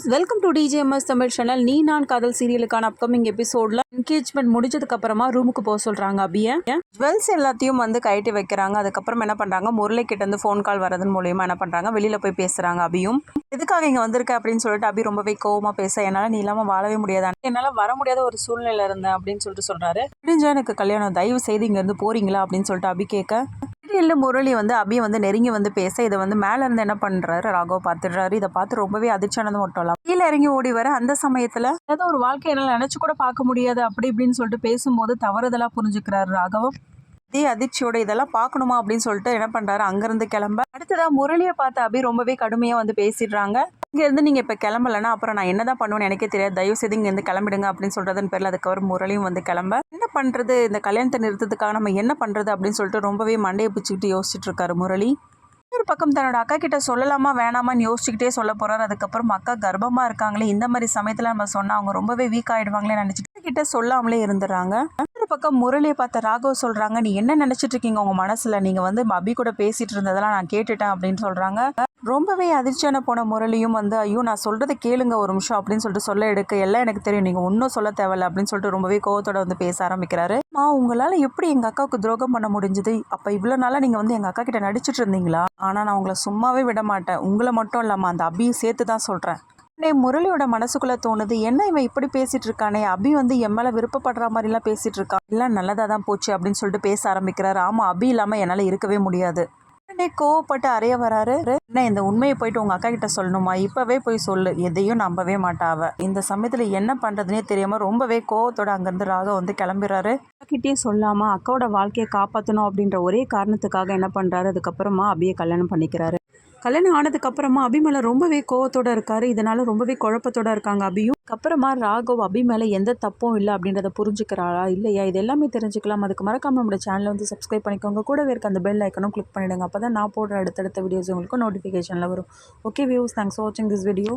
Views welcome to TJMS Tamil channel. நீ நான் காதல் சீரியலுக்கான அப்கமிங் எபிசோட்ல என்கேஜ்மெண்ட் முடிஞ்சதுக்கு அப்புறமா ரூமுக்கு போக சொல்றாங்க அபிய. ஜுவல்ஸ் எல்லாத்தையும் வந்து கழட்டி வைக்கிறாங்க. அதுக்கப்புறம் என்ன பண்றாங்க, முரளி கிட்ட இருந்து ஃபோன் கால் வரதன் மூலியமா என்ன பண்றாங்க, வெளியில போய் பேசுறாங்க அபியும். எதுக்காக இங்க வந்திருக்க அப்படின்னு சொல்லிட்டு அபி ரொம்பவே கோவமா பேச, என்னால நீ இல்லாம வாழவே முடியாது, என்னால வர முடியாத ஒரு சூழ்நிலையில இருந்தேன் அப்படின்னு சொல்லிட்டு சொல்றாரு. முடிஞ்சா எனக்கு கல்யாணம், தயவு செய்து இங்க இருந்து போறீங்களா அப்படின்னு சொல்லிட்டு அபி கேட்க, இல்லை முரளி வந்து அபியை வந்து நெருங்கி வந்து பேச, இதை வந்து மேல இருந்து என்ன பண்றாரு, ராகவ் பார்த்துடுறாரு. இதை பார்த்து ரொம்பவே அதிர்ச்சியானது மட்டும் இல்லாம கீழே இறங்கி ஓடி வர, அந்த சமயத்துல ஏதோ ஒரு வாழ்க்கை என்னால நினைச்சு கூட பார்க்க முடியாது அப்படி இப்படின்னு சொல்லிட்டு பேசும்போது தவறுதலா புரிஞ்சுக்கிறாரு ராகவ். இதே அதிர்ச்சியோட இதெல்லாம் பார்க்கணுமா அப்படின்னு சொல்லிட்டு என்ன பண்றாரு, அங்கிருந்து கிளம்ப. அடுத்ததா முரளியை பார்த்து அபி ரொம்பவே கடுமையா வந்து பேசிடுறாங்க. இங்க இருந்து நீங்க இப்ப கிளம்பலன்னா அப்புறம் நான் என்னதான் பண்ணுவேன்னு எனக்கே தெரியாது, தயவு செய்து இங்க இருந்து கிளம்பிடுங்க அப்படின்னு சொல்றதன் பேர்ல அதுக்கப்புறம் முரளியும் வந்து கிளம்ப. என்ன பண்றது, இந்த கல்யாணத்தை நிறுத்ததுக்காக நம்ம என்ன பண்றது அப்படின்னு சொல்லிட்டு ரொம்பவே மண்டையை பிச்சுக்கிட்டு யோசிச்சுட்டு இருக்காரு முரளி. ஒரு பக்கம் தன்னோட அக்கா கிட்ட சொல்லலாமா வேணாமான்னு யோசிச்சுக்கிட்டே சொல்ல போறாரு. அதுக்கப்புறம் அக்கா கர்ப்பமா இருக்காங்களே, இந்த மாதிரி சமயத்துல நம்ம சொன்னா அவங்க ரொம்பவே வீக் ஆயிடுவாங்களே நினைச்சிட்டு கிட்ட சொல்லாமலே இருந்துறாங்க. ஒரு பக்கம் முரளியை பார்த்த ராகவ் சொல்றாங்க, நீ என்ன நினைச்சிட்டு இருக்கீங்க உங்க மனசுல, நீங்க வந்து அபி கூட பேசிட்டு இருந்ததெல்லாம் நான் கேட்டுட்டேன் அப்படின்னு சொல்றாங்க. ரொம்பவே அதிர்ச்சியான போன முரளியும் வந்து, ஐயோ நான் சொல்றதை கேளுங்க ஒரு நிமிஷம் அப்படின்னு சொல்லிட்டு சொல்ல எடுக்க, எல்லாம் எனக்கு தெரியும், நீங்க ஒன்றும் சொல்ல தேவையில்ல அப்படின்னு சொல்லிட்டு ரொம்பவே கோவத்தோட வந்து பேச ஆரம்பிக்கிறாரு. உங்களால எப்படி எங்க அக்காவுக்கு துரோகம் பண்ண முடிஞ்சது, அப்ப இவ்வளவு நாளா நீங்க வந்து எங்க அக்கா கிட்ட நடிச்சிட்டு இருந்தீங்களா, ஆனா நான் உங்களை சும்மாவே விட மாட்டேன், உங்களை மட்டும் இல்லாம அந்த அபியும் சேர்த்து தான் சொல்றேன். முரளியோட மனசுக்குள்ள தோணுது, என்ன இவன் இப்படி பேசிட்டு இருக்கானே, அபி வந்து என் மேல விருப்பப்படுற மாதிரி எல்லாம் பேசிட்டு இருக்கா, எல்லாம் நல்லதா தான் போச்சு அப்படின்னு சொல்லிட்டு பேச ஆரம்பிக்கிறாரு. ஆமா, அபி இல்லாம என்னால இருக்கவே முடியாது. கோவப்பட்டு அறைய வராரு. என்ன இந்த உண்மையை போயிட்டு உங்க அக்கா கிட்ட சொல்லணுமா, இப்பவே போய் சொல்லு, எதையும் நம்பவே மாட்டாவ. இந்த சமயத்துல என்ன பண்றதுனே தெரியாம ரொம்பவே கோவத்தோட அங்கிருந்து ராக வந்து கிளம்புறாரு. கிட்டே சொல்லாம அக்காவோட வாழ்க்கையை காப்பாற்றணும் அப்படின்ற ஒரே காரணத்துக்காக என்ன பண்றாரு, அதுக்கப்புறமா அபியை கல்யாணம் பண்ணிக்கிறாரு. கல்யாணம் ஆனதுக்கு அப்புறமா அபி மேல ரொம்பவே கோவத்தோட இருக்காரு. இதனால ரொம்பவே குழப்பத்தோட இருக்காங்க அபியும். அப்புறமா ராகவ் அபி மேல எந்த தப்பும் இல்லை அப்படின்றத புரிஞ்சுக்கிறாரா இல்லையா, இது எல்லாமே தெரிஞ்சுக்கலாம். அதுக்கு மறக்காம நம்மளோட சேனலை வந்து சப்ஸ்கிரைப் பண்ணிக்கோங்க. கூடவே இருக்க அந்த பெல் ஐக்கனும் கிளிக் பண்ணிடுங்க. அப்பதான் நான் போடுற அடுத்தடுத்த வீடியோஸ் உங்களுக்கு நோட்டிஃபிகேஷன்ல வரும். ஓகே வியூஸ், தேங்க்ஸ் ஃபார் வாட்சிங் திஸ் வீடியோ.